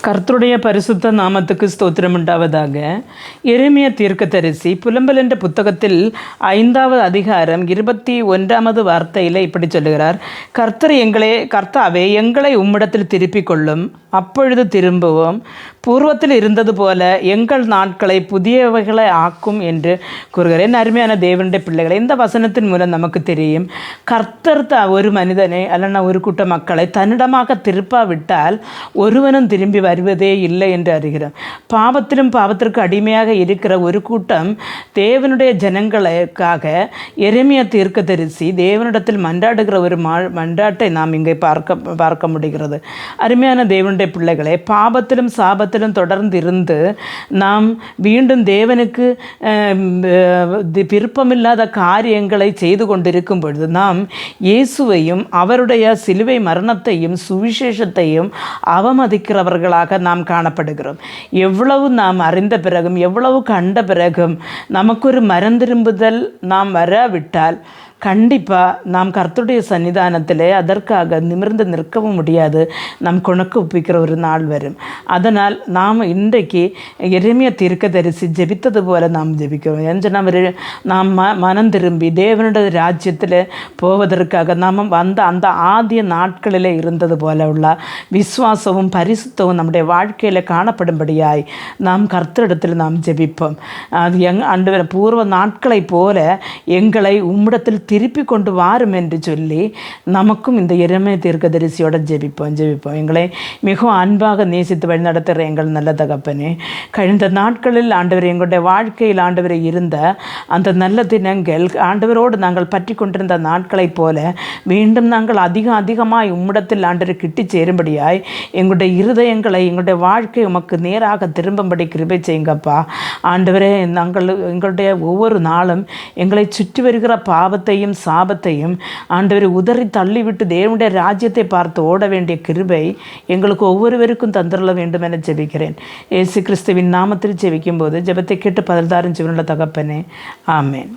கர்த்தருடைய பரிசுத்த நாமத்துக்கு ஸ்தோத்திரம் உண்டாவதாக. எரேமியா தீர்க்கதரிசி புலம்பல் என்ற புத்தகத்தில் 5வது அதிகாரம் 21வது வார்த்தையில் இப்படி சொல்லுகிறார்: கர்த்தாவே எங்களை உம்மிடத்தில் திருப்பிக் கொள்ளும், அப்பொழுது திரும்புவோம். பூர்வத்தில் இருந்தது போல எங்கள் நாட்களை புதியவைகளை ஆக்கும் என்று கூறுகிறேன். அருமையான தேவனுடைய பிள்ளைகளை, இந்த வசனத்தின் மூலம் நமக்கு தெரியும், கர்த்தர் ஒரு மனிதனை அல்லனா ஒரு கூட்ட மக்களை தன்னிடமாக திருப்பாவிட்டால் ஒருவனும் திரும்பி வருவதே இல்லை என்று அறிகிறோம். பாவத்திற்கு அடிமையாக இருக்கிற ஒரு கூட்டம் தேவனுடைய ஜனங்களுக்காக எரேமியா தீர்க்கதரிசி தேவனிடத்தில் மன்றாடுகிற ஒரு மன்றாட்டை நாம் இங்கே பார்க்க முடிகிறது. அருமையான தேவனுடைய பிள்ளைகளே, பாவத்திலும் சாபத்திலும் தொடர்ந்து இருந்து நாம் மீண்டும் தேவனுக்கு விருப்பமில்லாத காரியங்களை செய்து கொண்டிருக்கும் பொழுது நாம் இயேசுவையும் அவருடைய சிலுவை மரணத்தையும் சுவிசேஷத்தையும் அவமதிக்கிறவர்களாக நாம் காணப்படுகிறோம். எவ்வளவு நாம் அறிந்த பிறகும் எவ்வளவு கண்ட பிறகும் நமக்கு ஒரு மனந்திரும்புதல் நாம் வராவிட்டால் கண்டிப்பாக நாம் கர்த்தருடைய சன்னிதானத்திலே அதற்காக நிமிர்ந்து நிற்கவும் முடியாது. நம் குணக்கு ஒப்பிக்கிற ஒரு நாள் வரும். அதனால் நாம் இன்றைக்கு எரேமியா தீர்க்கதரிசி ஜெபித்தது போல நாம் ஜெபிக்கிறோம். நாம் மனம் திரும்பி தேவனுடைய ராஜ்யத்தில் போவதற்காக நாம் வந்த அந்த ஆதிய நாட்களில் இருந்தது போல உள்ள விசுவாசமும் பரிசுத்தமும் நம்முடைய வாழ்க்கையில் காணப்படும்படியாய் நாம் கர்த்தரிடத்தில் நாம் ஜெபிப்போம். அது பூர்வ நாட்களைப் போல எங்களை உம்மிடத்தில் திருப்பி கொண்டு வாரும் என்று சொல்லி நமக்கும் இந்த எரேமியா தீர்க்கதரிசியோட ஜெபிப்போம். எங்களை மிகவும் அன்பாக நேசித்து வழிநடத்துகிற எங்கள் நல்ல தகப்பனே, கழிந்த நாட்களில் ஆண்டவர் எங்களுடைய வாழ்க்கையில் ஆண்டவரை இருந்த அந்த நல்ல தினங்கள் ஆண்டவரோடு நாங்கள் பற்றி கொண்டிருந்த நாட்களைப் போல மீண்டும் நாங்கள் அதிகமாய் உம்மிடத்தில் ஆண்டவரை கிட்டி சேரும்படியாய் எங்களுடைய இருதயங்களை எங்களுடைய வாழ்க்கை உமக்கு நேராக திரும்பும்படி கிருபை செய்யுங்கப்பா. ஆண்டவரே, எங்களுடைய ஒவ்வொரு நாளும் எங்களை சுற்றி வருகிற பாவத்தையும் சாபத்தையும் ஆண்டவரை உதறி தள்ளிவிட்டு தேவனுடைய ராஜ்யத்தை பார்த்து ஓட வேண்டிய கிருபை எங்களுக்கு ஒவ்வொருவருக்கும் தந்துள்ள வேண்டும் என ஜெபிக்கிறேன். இயேசு கிறிஸ்துவின் நாமத்தில் ஜெபிக்கும் போது ஜெபத்தை கேட்டு பதில் தாரும் ஜீவனுள்ள தகப்பனே, ஆமேன்.